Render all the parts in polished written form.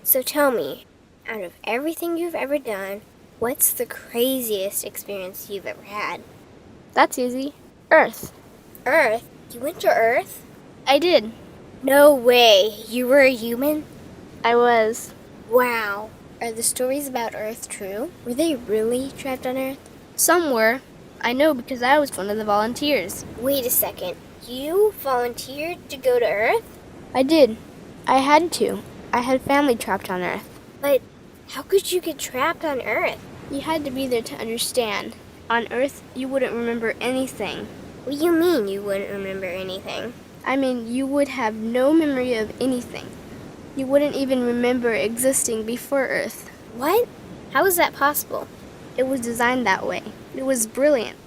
So tell me, out of everything you've ever done, what's the craziest experience you've ever had? That's easy. Earth. Earth? You went to Earth? I did. No way. You were a human? I was. Wow. Are the stories about Earth true? Were they really trapped on Earth? Some were. I know because I was one of the volunteers. Wait a second. You volunteered to go to Earth? I did. I had to. I had family trapped on Earth. But how could you get trapped on Earth? You had to be there to understand. On Earth, you wouldn't remember anything. What do you mean you wouldn't remember anything? I mean, you would have no memory of anything. You wouldn't even remember existing before Earth. What? How is that possible? It was designed that way. It was brilliant.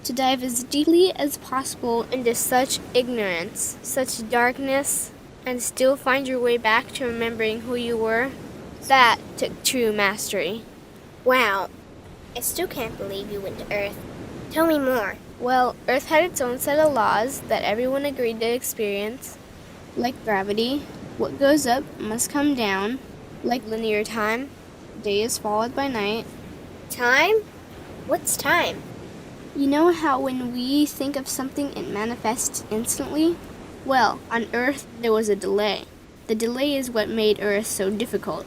To dive as deeply as possible into such ignorance, such darkness, and still find your way back to remembering who you were, that took true mastery. Wow. I still can't believe you went to Earth. Tell me more. Well, Earth had its own set of laws that everyone agreed to experience, like gravity. What goes up must come down, like linear time. Day is followed by night. Time? What's time? You know how when we think of something, it manifests instantly? Well, on Earth, there was a delay. The delay is what made Earth so difficult.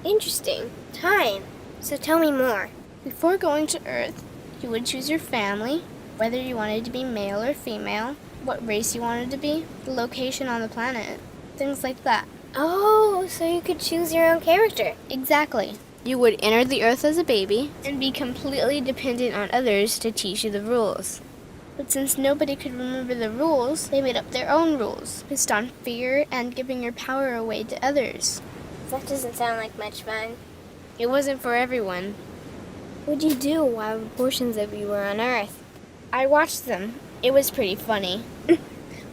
Interesting. Time. So tell me more. Before going to Earth, you would choose your family, whether you wanted to be male or female, what race you wanted to be, the location on the planet, things like that. Oh, so you could choose your own character. Exactly. You would enter the Earth as a baby and be completely dependent on others to teach you the rules. But since nobody could remember the rules, they made up their own rules, based on fear and giving your power away to others. That doesn't sound like much fun. It wasn't for everyone. What'd you do while portions of you were on Earth? I watched them. It was pretty funny.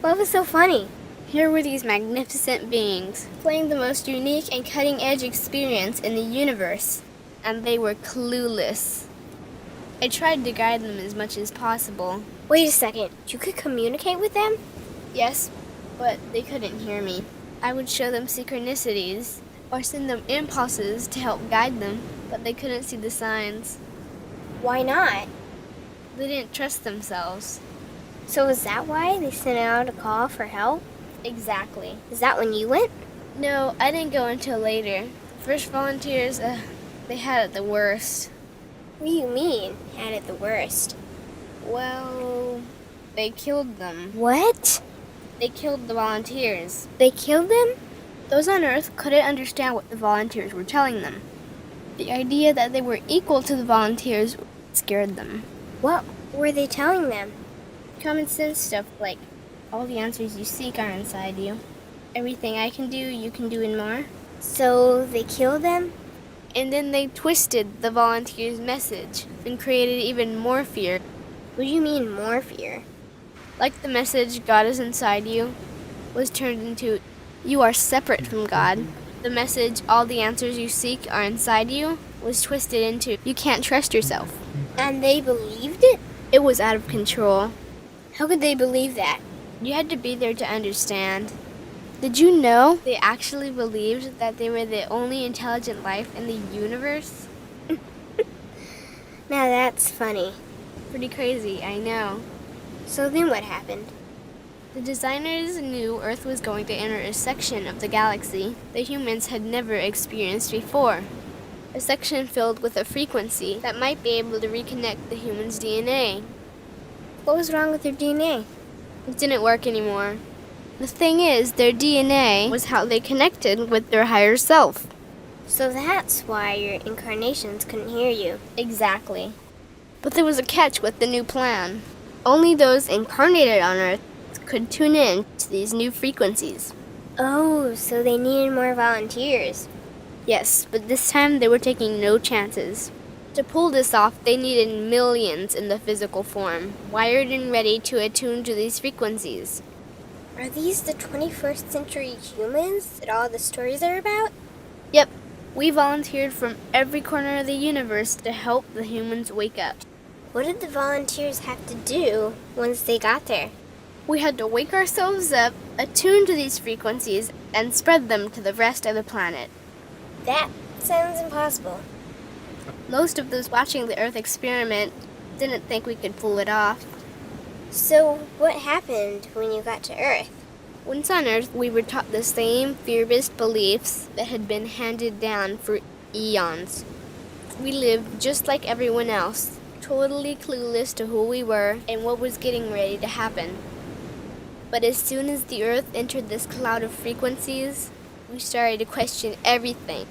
What was so funny? Here were these magnificent beings, playing the most unique and cutting-edge experience in the universe, and they were clueless. I tried to guide them as much as possible. Wait a second. You could communicate with them? Yes, but they couldn't hear me. I would show them synchronicities, or send them impulses to help guide them, but they couldn't see the signs. Why not? They didn't trust themselves. So is that why they sent out a call for help? Exactly. Is that when you went? No, I didn't go until later. The first volunteers, they had it the worst. What do you mean, had it the worst? Well, they killed them. What? They killed the volunteers. They killed them? Those on Earth couldn't understand what the volunteers were telling them. The idea that they were equal to the volunteers scared them. What were they telling them? Common sense stuff like, all the answers you seek are inside you. Everything I can do, you can do and more. So they killed them? And then they twisted the volunteers' message and created even more fear. What do you mean, more fear? Like the message, God is inside you, was turned into, you are separate from God. The message, all the answers you seek are inside you, was twisted into, you can't trust yourself. And they believed it? It was out of control. How could they believe that? You had to be there to understand. Did you know they actually believed that they were the only intelligent life in the universe? Now that's funny. Pretty crazy, I know. So then what happened? The designers knew Earth was going to enter a section of the galaxy that humans had never experienced before. A section filled with a frequency that might be able to reconnect the human's DNA. What was wrong with their DNA? It didn't work anymore. The thing is, their DNA was how they connected with their higher self. So that's why your incarnations couldn't hear you. Exactly. But there was a catch with the new plan. Only those incarnated on Earth could tune in to these new frequencies. Oh, so they needed more volunteers. Yes, but this time they were taking no chances. To pull this off, they needed millions in the physical form, wired and ready to attune to these frequencies. Are these the 21st century humans that all the stories are about? Yep, we volunteered from every corner of the universe to help the humans wake up. What did the volunteers have to do once they got there? We had to wake ourselves up, attune to these frequencies, and spread them to the rest of the planet. That sounds impossible. Most of those watching the Earth experiment didn't think we could pull it off. So, what happened when you got to Earth? Once on Earth, we were taught the same fear-based beliefs that had been handed down for eons. We lived just like everyone else, totally clueless to who we were and what was getting ready to happen. But as soon as the Earth entered this cloud of frequencies, we started to question everything.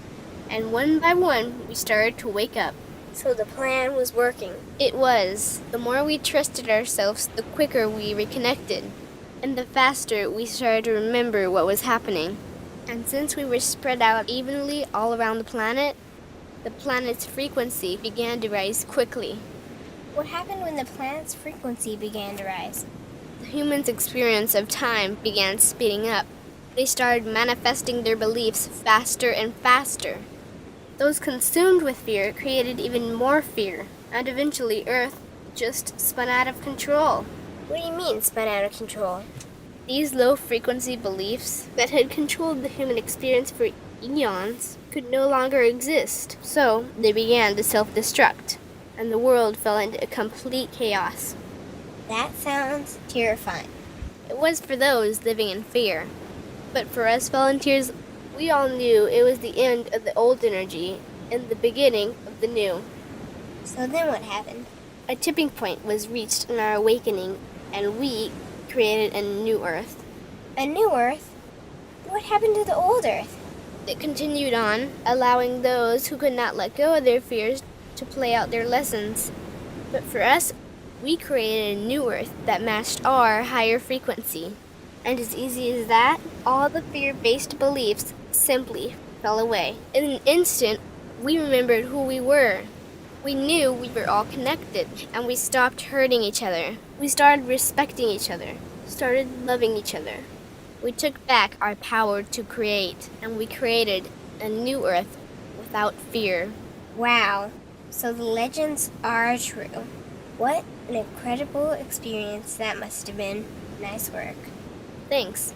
And one by one, we started to wake up. So the plan was working. It was. The more we trusted ourselves, the quicker we reconnected. And the faster we started to remember what was happening. And since we were spread out evenly all around the planet's frequency began to rise quickly. What happened when the planet's frequency began to rise? The humans' experience of time began speeding up. They started manifesting their beliefs faster and faster. Those consumed with fear created even more fear, and eventually Earth just spun out of control. What do you mean, spun out of control? These low-frequency beliefs that had controlled the human experience for eons could no longer exist, so they began to self-destruct, and the world fell into a complete chaos. That sounds terrifying. It was for those living in fear, but for us volunteers, we all knew it was the end of the old energy and the beginning of the new. So then what happened? A tipping point was reached in our awakening, and we created a new Earth. A new Earth? What happened to the old Earth? It continued on, allowing those who could not let go of their fears to play out their lessons. But for us, we created a new Earth that matched our higher frequency. And as easy as that, all the fear-based beliefs simply fell away. In an instant, we remembered who we were. We knew we were all connected, and we stopped hurting each other. We started respecting each other, started loving each other. We took back our power to create, and we created a new Earth without fear. Wow. So the legends are true. What an incredible experience that must have been. Nice work. Thanks.